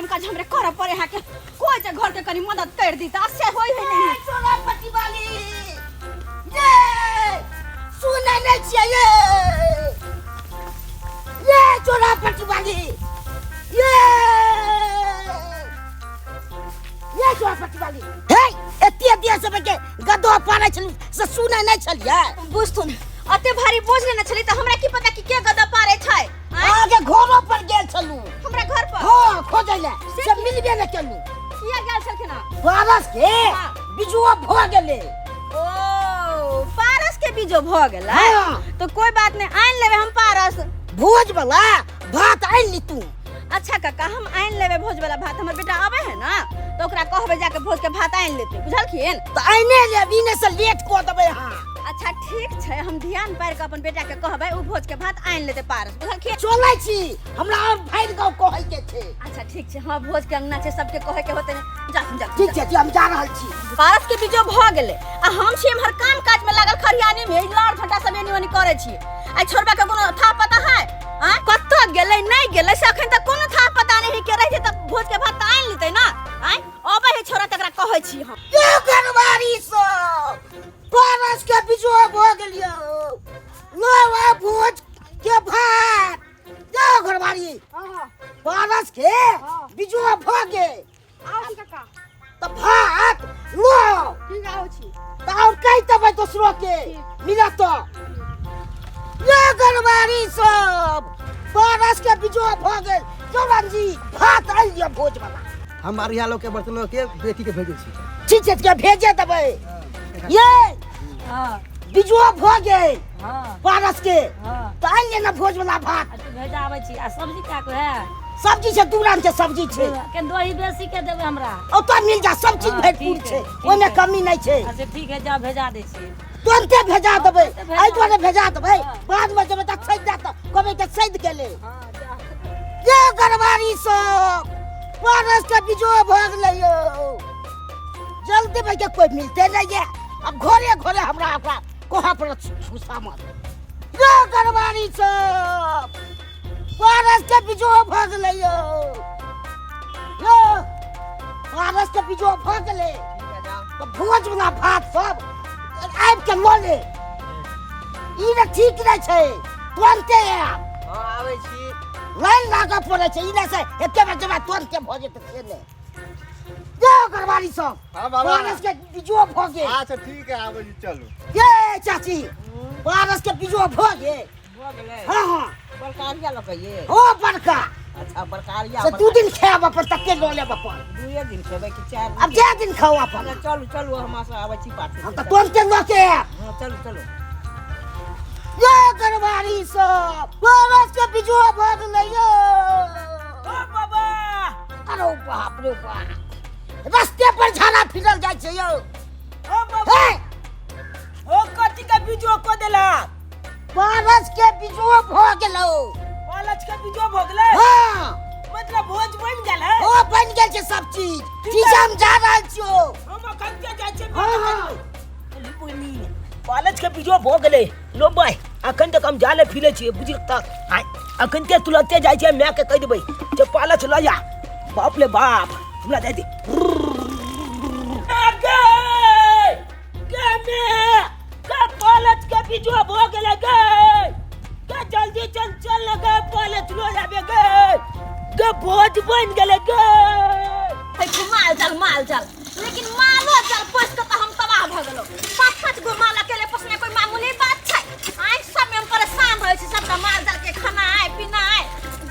काज हमरे कर पड़े हा के कोई जे घर के कनी मदद कर दी त से होई है नहीं चोरा पट्टी वाली ये सुने नहीं चाहिए ये चोरा पट्टी वाली ये चोरा पट्टी वाली हे एतिया दिया सब के गदो पाने छल से सुने नहीं छलिए बुझथुन अते भारी बोझ लेना छली त हमरा की पता कि के गदा पारे छै आगे घोरो पर गेल छलू हमरा घर पर हां खोजै ले से मिलबे न केलू किया गेल छलखिन पारस के बिजुआ भ गेले ओ पारस के बीजो भ गेला हाँ। तो कोई बात नहीं आइन लेबे हम पारस भोज वाला भात आइन ली तू अच्छा काका हम आइन लेबे भोज वाला भात हमर बेटा आवे है ना तो ओकरा कहबे जाके भोज के भात आइन लेते बुझलखिन त आइने ले बिने से लेट को देबे हां अच्छा ठीक छै हम ध्यान पार के अपन बेटा के कहबे उ भोज के भात आइन लेते पारस बुझलखिन चलै छी हमरा और भाई गांव कहै के छै अच्छा ठीक छै हां भोज के अंगना छै सबके कहै के होते जा ठीक छै हम जा रहल छी पारस के बीजो भ गेले आ हम छी हमर काम काज में लागल खरियानी में लाड़ घंटा सब एनी ओनी करे छी आ छोरबा के कोनो था पता है हां कत गेलै नहीं गेलै से अखन तक कोनो था पता नहीं के रहि त भोज के भात आइन लेते ना आइ अबे है छोरा तकरा कहै छी हम ये घरवारी सब पारस के बिजुआ भ गेलियो लोवा भोज के भात ये घरवारी हां पारस के बिजुआ भ गेल आओ काका त भात लो ठीक आओ छी त और कहि तबे दोसरो के मिला तो ये घरवारी सब पारस के बिजुआ भ गेल जवान जी भात आइ लियो भोज वाला हम आरिया लोग के बर्तन के बेटी के भेजे छी ठीक छै के भेजे देबै ये हां बिजुआ भ गेल हां पारस के हां त आइ लेना भोज वाला भात तो भेजा आबै छी आ सब्जी का को है सब्जी छै दू रंग के सब्जी छै के दही बेसी के देबै हमरा ओतऽ मिल जा सब चीज भरपूर छै ओमे कमी नहीं छै अच्छा ठीक है जा भेजा दे छी तुरंते भेजा देबै आई दुआरे भेजा देबै बाद में जब तक सैद जात कबे तक सैद गेले हां जा ये गरबारी सब पारस के बिजो भाग लियो जल्दी भाई के कोई मिलते नहीं है अब घरे घरे हमरा ओकरा कोहा पर छुसा मत ये गरबारी सब पारस के बिजो भाग लियो यो पारस के बिजो भाग ले तो भोज वाला भात सब आब के लो ले ई न ठीक नहीं छै तुरंते हां आबै छी लाइन लागा पड़े छै इने से एके बेर जब तुरंते भ जेते से ने यो घरवाली सब हां बाबा पारस के बिजो भगे अच्छा ठीक है आबै छी चलो ये चाची पारस के बिजो भगे भ गेलै हां हां बरकारिया लकइए ओ बड़का अच्छा बरकारिया से 2 दिन खाब अपन तके लो ले अपन 2 दिन खेबै कि 4 अब जे दिन खाओ अपन चलू चलू हम से आबै छी पाछे हम त तुरंते लो के हां चलू चलू ये घरवाली सब पारस के बिजो भग लियो ओ बाबा अरे बाप रे बाप रास्ते पर झाड़ा फिरल जाय छै यो ओ बाबा ओ कथि के बिजो को देला पारस के बिजो भ गेलो पालच के बिजो भ गेलै हां मतलब भोज बन गेल है ओ बन गेल छै सब चीज ठीक हम जा रहल छियो हम अखन के जाय छै हां बोली पालच के बिजो भ गेलै लो भाई अखन तक हम जाले फिले छियै बुझि तक अखन ते तुलते जाय छै मैं के कह देबै जे पालच ल जा बाप रे बाप हमरा दे दे पालच के बिजो भ गेलै गे जल्दी चल चल गे पालच लो जाबे गे भोज बन गेलै गे माल चल लेकिन मालो चल पोस के हम तबाह भ गेलो 5-5 गो माल अकेले पोसने कोई मामूली बात छै आज सब में परेशान रहे छी सबका माल जाल के खाना है पीना है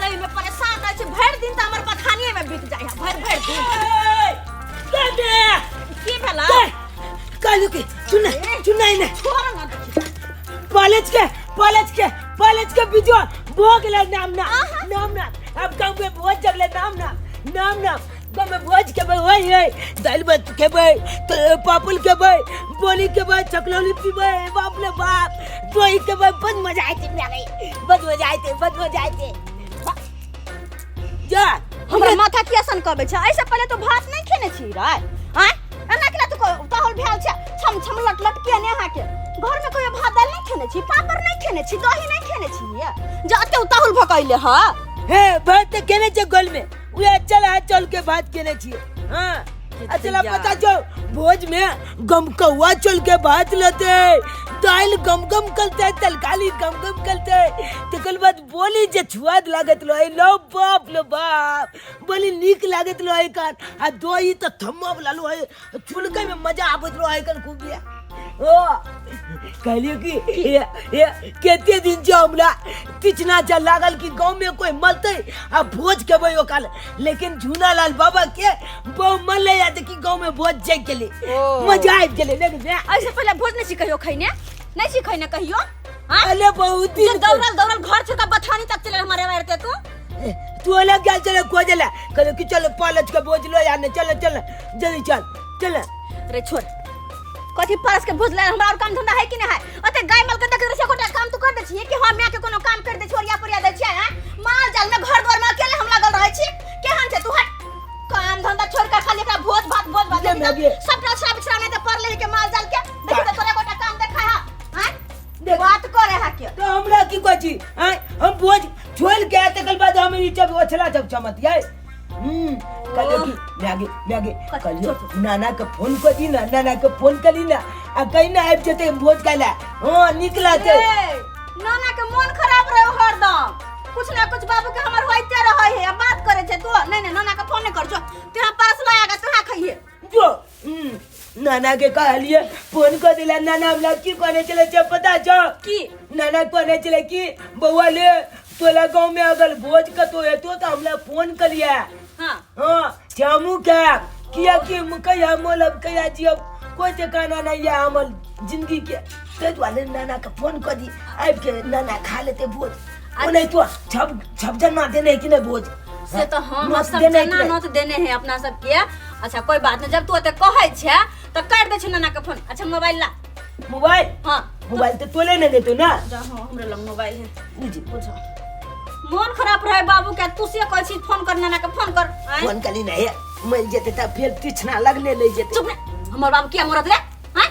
दही में परेशान रहे छी भर दिन त हमर पथानिए में बीत जाय है भर दिन की भेला कालू के सुनाई ने छोड़ ना देखी पालच के बिजो भ गेलै नाम अब गांव में भोज जगले नाम गांव में भोज के होय दाल भात खेबै पापड़ खेबै बोली खेबै चकलौली पीबै बाप रे बाप दोई खेबै बहुत मजा आइते मेरे बहुत मजा आइते जा हमरा माथा कियासन कहबै छै ऐसे पहले तो भात नहीं खेने छी रे हैं एना केला तो तहल भेल छै छम लट के ने अहाँ के घर में कोई भात दाल नहीं खेने छी पापड़ नहीं खेने छी दही नहीं खेने छी जे अते तहल भकैले ह हे भात खेने छै गोल में वे चल चल के बात केने छिए हां चला पता जो भोज में गमकौआ चल के बात लेते दाल गमगम करते तरकारी गमगम करते तकर बाद बोली जे छुआद लागत लो लो बाप बोली नीक लागत लो कान आ दोई त थम्मा वाला लो छुलके में मजा आवत लो कान खूब बिया ओ कहलियो कि ये केते दिन जो हमरा तिचना जा लागल कि गांव में कोई मरते आ भोज के बयो काल लेकिन झूनालाल बाबा के बहु मन ले जाते कि गांव में भोज जाय के लिए मजा आ गेले लेकिन ऐसे पहले भोज नहीं सिखाइयो खैने नहीं सिखाइने कहियो हां अरे बहुत दिन दौड़ल घर छोड़ के बथानी तक चले हमारे मारते तू अलग गल चले खोजला कहले कि चल पालच के भोज लो यार चल जल्दी चल रे छोड़ कथि परस के भोज ले हमरा और काम धंधा है कि नहीं है ओते गाय माल के देख रे कोटा काम तो कर दे छी कि हम मैं के कोनो काम कर दे छोरिया परिया दे छी हैं माल जाल में घर द्वार में अकेले हम लागल रहे छी केहन छे तू हट काम धंधा छोड़ के खाली एकरा भोज भात सबटा सब बिछराने ते पर ले के माल जाल के देख तो तोरा कोटा काम देखा है हैं बात करे है के तो हमरा की कोची हैं हम भोज छोड़ के आते कल बाद हम ई जब ओछला जब चमत है कहलियो कि लागे कहलियो नाना के फोन कर दी ना नाना के फोन करी ना आ कहीं ना आब जते भोज काला हां निकलाते नाना के मन खराब रहे हरदम कुछ ना कुछ बाबू के हमर होइते रहे है बात करे छे तू नहीं नाना के फोन कर जो तेरा पास लाएगा तोरा खइए जो नाना के कहलिए फोन कर दिला नाना हमरा की करे चले छ पता छ की नाना कोने चले की बउआ ले तोला गांव में अगर भोज का तो हेतो तो हमरा फोन करिया हां जामू का किया कि मुकया मोलब कया जी अब कोई ठिकाना नहीं है हमर जिंदगी के ते वाले नाना का फोन कर दी आब के नाना खा लेते भोज ओने तो छप जना देने की नहीं भोज से तो हम सब जना नोट देने हैं अपना सब के अच्छा कोई बात नहीं जब तू ओते कहै छे तो कर दे छ नाना का फोन अच्छा मोबाइल ला मोबाइल हां मोबाइल तो तोले नहीं देतो ना जा हां हमरे लग मोबाइल है जी बुझो मन खराब रहे बाबू के तू से कहै छी फोन कर नाना के फोन कर फोन कली नहीं मिल जेते त फिर तिछना लगले ले जेते चुप रे हमर बाबू के मरत रे हैं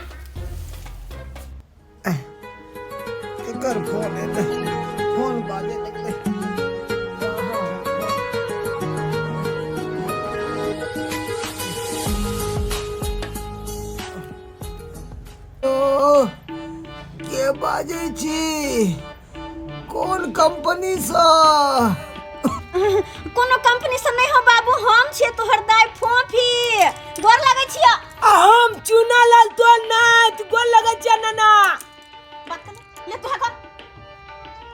एकर फोन है फोन बाजे लगले ओ के बाजे छी कौन कंपनी सा कोनो कंपनी से नहीं हो बाबू हम छे तोहर दाई फोफी गोर लागै छियो हम चुनालाल तो नाथ गोर लगै छ नाना बात कर ले तू हक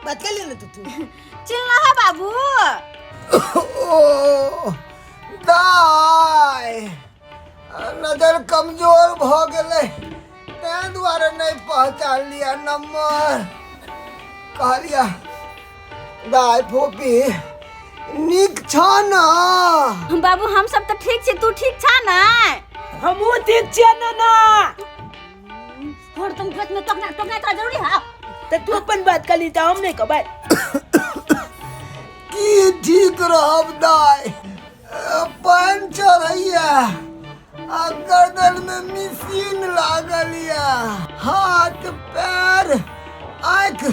बात कर ले ना तू चिल्ला है बाबू ओ दाई नजर कमजोर भ गेले ते द्वारा नहीं पहचान लिया नंबर कहलिया दाई फोपी निक छ ना बाबू हम सब तो ठीक छे तू ठीक छ ना हमहु ठीक छ नाना और तुम गत में टोकना तो जरूरी है त तू अपन बात कली त हम नहीं कहबै की ठीक रहब दाई पंचर हैया आ गर्दन में मशीन लागलिया हाथ पैर आँख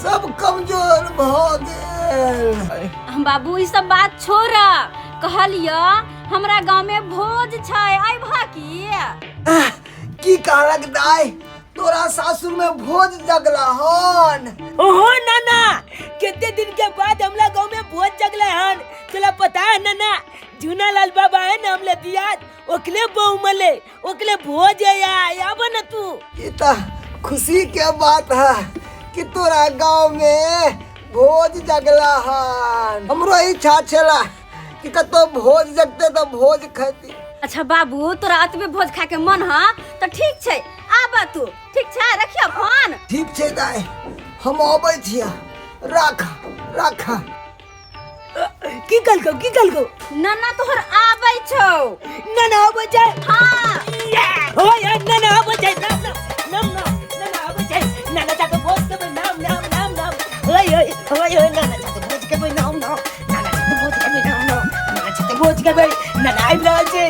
सब कमजोर भ गेल बाबू ई सब बात छोड़ कहलियो हमरा गांव में भोज छै आइ भा की कहलक दाई तोरा सासुर में भोज जगला हन ओहो नाना कितने दिन के बाद हमला गांव में भोज जगला हन तोला पता है नाना झूनालाल बाबा है ना हमले दिया ओकले बहु मले ओकले भोज या बन तू ये तो खुशी के बात है कि तोरा गांव में भोज जगला हन हमरो इच्छा छला कि कतो भोज जगते तो भोज खाती अच्छा बाबू तोरा अतबे भोज खा के मन है तो ठीक छै आबा तू ठीक छै रखियो फोन ठीक छै दाई हम आबै छिया राख की कलको नाना तोहर आबै छौ नाना आबै छै हां हो यार नाना आबै छै नाम नाना आबै छै नाना जाके भोज के नाम ओए नाना जाके भोज के नाम नाना जाके भोज के नाम नाना जाके भोज के नाना आबि रहल छै